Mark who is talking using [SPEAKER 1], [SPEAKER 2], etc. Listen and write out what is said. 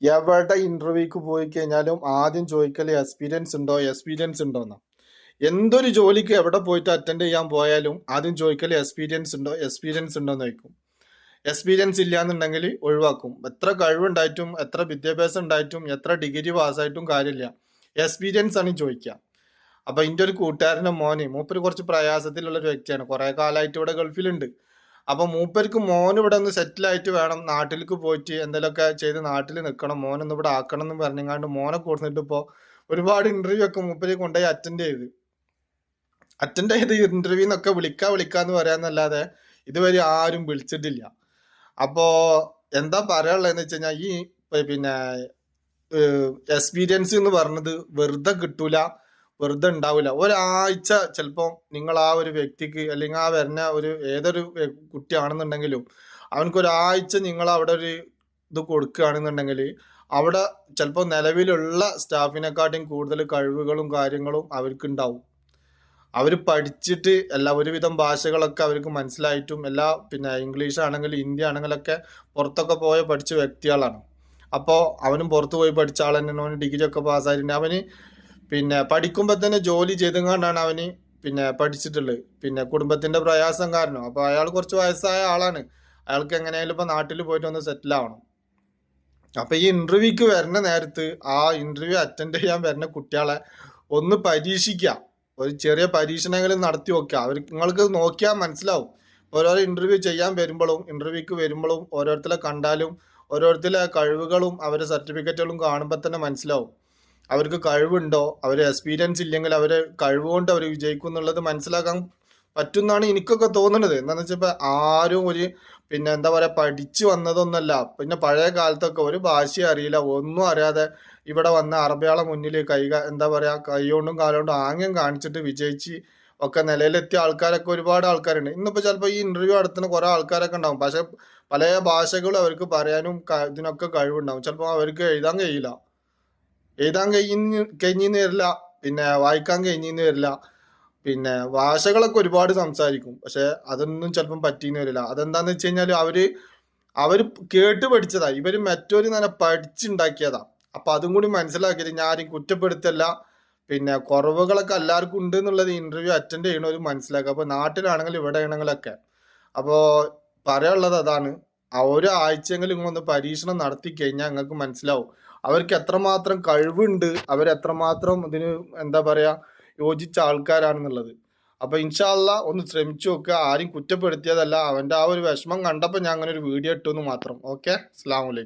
[SPEAKER 1] എവിടെ ഇന്റർവ്യൂക്ക് പോയി കഴിഞ്ഞാലും ആദ്യം ചോദിക്കല് എക്സ്പീരിയൻസ് ഉണ്ടോ എന്നാ. എന്തൊരു ജോലിക്ക് എവിടെ പോയിട്ട് അറ്റൻഡ് ചെയ്യാൻ പോയാലും ആദ്യം ചോദിക്കല് എക്സ്പീരിയൻസ് ഉണ്ടോ എന്ന് ചോദിക്കും. എക്സ്പീരിയൻസ് ഇല്ലാന്നുണ്ടെങ്കിൽ ഒഴിവാക്കും. എത്ര കഴിവുണ്ടായിട്ടും എത്ര വിദ്യാഭ്യാസം ഉണ്ടായിട്ടും എത്ര ഡിഗ്രി പാസ്സായിട്ടും കാര്യമില്ല, എക്സ്പീരിയൻസ് ആണ് ചോദിക്കുക. അപ്പൊ എൻ്റെ ഒരു കൂട്ടുകാരൻ്റെ മൂപ്പര് കുറച്ച് പ്രയാസത്തിലുള്ള ഒരു വ്യക്തിയാണ്. കുറെ കാലമായിട്ട് ഇവിടെ ഗൾഫിലുണ്ട്. അപ്പൊ മൂപ്പർക്ക് ഇവിടെ ഒന്ന് സെറ്റിൽ ആയിട്ട് വേണം നാട്ടിലേക്ക് പോയിട്ട് എന്തെങ്കിലുമൊക്കെ ചെയ്ത് നാട്ടിൽ നിൽക്കണം, മോനൊന്ന് ഇവിടെ ആക്കണം എന്ന് പറഞ്ഞാണ്ട് മോനെ കൊടുത്തിട്ട് ഇപ്പോ ഒരുപാട് ഇന്റർവ്യൂ ഒക്കെ മൂപ്പര് കൊണ്ടുപോയി അറ്റൻഡ് ചെയ്ത് ഇന്റർവ്യൂന്നൊക്കെ വിളിക്കാന്ന് പറയാന്നല്ലാതെ ഇതുവരെ ആരും വിളിച്ചിട്ടില്ല. അപ്പോ എന്താ പറയാനുള്ളതെന്ന് വെച്ച് കഴിഞ്ഞാൽ ഈ പിന്നെ എക്സ്പീരിയൻസ് എന്ന് പറഞ്ഞത് വെറുതെ കിട്ടൂല, വെറുതെ ഉണ്ടാവില്ല. ഒരാഴ്ച ചിലപ്പോൾ നിങ്ങൾ ആ ഒരു വ്യക്തിക്ക് അല്ലെങ്കിൽ ആ വരുന്ന ഏതൊരു കുട്ടിയാണെന്നുണ്ടെങ്കിലും അവനക്ക് ഒരാഴ്ച നിങ്ങൾ അവിടെ ഒരു ഇത് കൊടുക്കുകയാണെന്നുണ്ടെങ്കിൽ അവിടെ ചിലപ്പോൾ നിലവിലുള്ള സ്റ്റാഫിനെക്കാട്ടിയും കൂടുതൽ കഴിവുകളും കാര്യങ്ങളും അവർക്ക് ഉണ്ടാവും. അവർ പഠിച്ചിട്ട് ഒരുവിധം ഭാഷകളൊക്കെ അവർക്ക് മനസ്സിലായിട്ടും പിന്നെ ഇംഗ്ലീഷ് ആണെങ്കിലും ഹിന്ദി ആണെങ്കിലൊക്കെ പുറത്തൊക്കെ പോയി പഠിച്ച വ്യക്തികളാണ്. അപ്പോൾ അവനും പുറത്ത് പോയി പഠിച്ച ആൾ തന്നെ, അവന് ഡിഗ്രി ഒക്കെ പാസ്സായിട്ടുണ്ട്. അവന് പിന്നെ പഠിക്കുമ്പോൾ തന്നെ ജോലി ചെയ്തുകൊണ്ടാണ് അവന് പിന്നെ പഠിച്ചിട്ടുള്ളത്. പിന്നെ കുടുംബത്തിന്റെ പ്രയാസം കാരണം. അപ്പോൾ അയാൾ കുറച്ച് വയസ്സായ ആളാണ്. അയാൾക്ക് എങ്ങനെയായാലും ഇപ്പൊ നാട്ടിൽ പോയിട്ട് ഒന്ന് സെറ്റിൽ ആവണം. അപ്പൊ ഈ ഇന്റർവ്യൂക്ക് വരുന്ന നേരത്ത് ആ ഇന്റർവ്യൂ അറ്റൻഡ് ചെയ്യാൻ വരുന്ന കുട്ടികളെ ഒന്ന് പരീക്ഷിക്കുക. ഒരു ചെറിയ പരീക്ഷണങ്ങളും നടത്തി നോക്കുക. നിങ്ങൾക്ക് നോക്കിയാൽ മനസ്സിലാവും. ഓരോരോ ഇന്റർവ്യൂ ചെയ്യാൻ വരുമ്പോഴും ഇന്റർവ്യൂക്ക് വരുമ്പോഴും ഓരോരുത്തരെ കണ്ടാലും ഓരോരുത്തരുടെ കഴിവുകളും അവരുടെ സർട്ടിഫിക്കറ്റുകളും കാണുമ്പോൾ തന്നെ മനസ്സിലാവും അവർക്ക് കഴിവുണ്ടോ, അവർ എക്സ്പീരിയൻസ് ഇല്ലെങ്കിൽ അവര് കഴിവുകൊണ്ട് അവർ വിജയിക്കും എന്നുള്ളത് മനസ്സിലാക്കാൻ പറ്റുമെന്നാണ് എനിക്കൊക്കെ തോന്നുന്നത്. എന്താണെന്ന് വെച്ചപ്പോൾ ആരും പിന്നെ എന്താ പറയാ പഠിച്ചു വന്നതൊന്നല്ല. പിന്നെ പഴയ കാലത്തൊക്കെ ഒരു ഭാഷയും അറിയില്ല, ഒന്നും അറിയാതെ ഇവിടെ വന്ന അറബിയാളെ മുന്നിൽ എന്താ പറയാ കൈകൊണ്ടും കാലുകൊണ്ടും ആംഗ്യം കാണിച്ചിട്ട് വിജയിച്ച് ഒക്കെ നിലയിലെത്തിയ ആൾക്കാരൊക്കെ ഒരുപാട് ആൾക്കാരുണ്ട്. ഇന്നിപ്പോ ചിലപ്പോൾ ഈ ഇന്റർവ്യൂ നടത്തുന്ന കുറെ ആൾക്കാരൊക്കെ ഉണ്ടാവും, പക്ഷെ പല ഭാഷകളും അവർക്ക് പറയാനും ഇതിനൊക്കെ കഴിവുണ്ടാവും. ചിലപ്പോൾ അവർക്ക് എഴുതാൻ കഴിഞ്ഞെന്ന് വരില്ല, പിന്നെ വായിക്കാൻ കഴിഞ്ഞെന്ന് വരില്ല, പിന്നെ ഭാഷകളൊക്കെ ഒരുപാട് സംസാരിക്കും, പക്ഷെ അതൊന്നും ചിലപ്പം പറ്റിയെന്ന് വരില്ല. അതെന്താന്ന് വെച്ച് കഴിഞ്ഞാൽ അവര് കേട്ട് പഠിച്ചതാ, ഇവര് മറ്റൊരു തന്നെ പഠിച്ചുണ്ടാക്കിയതാ. അപ്പൊ അതും കൂടി മനസ്സിലാക്കിയത് ഞാൻ ആരും കുറ്റപ്പെടുത്തല്ല. പിന്നെ കുറവുകളൊക്കെ എല്ലാവർക്കും ഉണ്ട് എന്നുള്ളത് ഇന്റർവ്യൂ അറ്റൻഡ് ചെയ്യണവർ മനസ്സിലാക്കുക. അപ്പൊ നാട്ടിലാണെങ്കിലും ഇവിടെ ആണെങ്കിലൊക്കെ. അപ്പോ പറയാനുള്ളത് അതാണ്. ആ ഒരാഴ്ചയെങ്കിലും ഇങ്ങൊന്ന് പരീക്ഷണം നടത്തി കഴിഞ്ഞാൽ നിങ്ങൾക്ക് മനസ്സിലാവും അവർക്ക് എത്രമാത്രം കഴിവുണ്ട്, അവരെത്രമാത്രം ഇതിന് എന്താ പറയാ യോജിച്ച ആൾക്കാരാണെന്നുള്ളത്. അപ്പൊ ഇൻഷാ അള്ളാ ഒന്ന് ശ്രമിച്ചു നോക്കുക. ആരും കുറ്റപ്പെടുത്തിയതല്ല, അവന്റെ ആ ഒരു വിഷമം കണ്ടപ്പോൾ ഞാൻ അങ്ങനെ ഒരു വീഡിയോ ഇട്ടു എന്ന് മാത്രം. ഓക്കെ, അസ്സലാമു അലൈക്കും.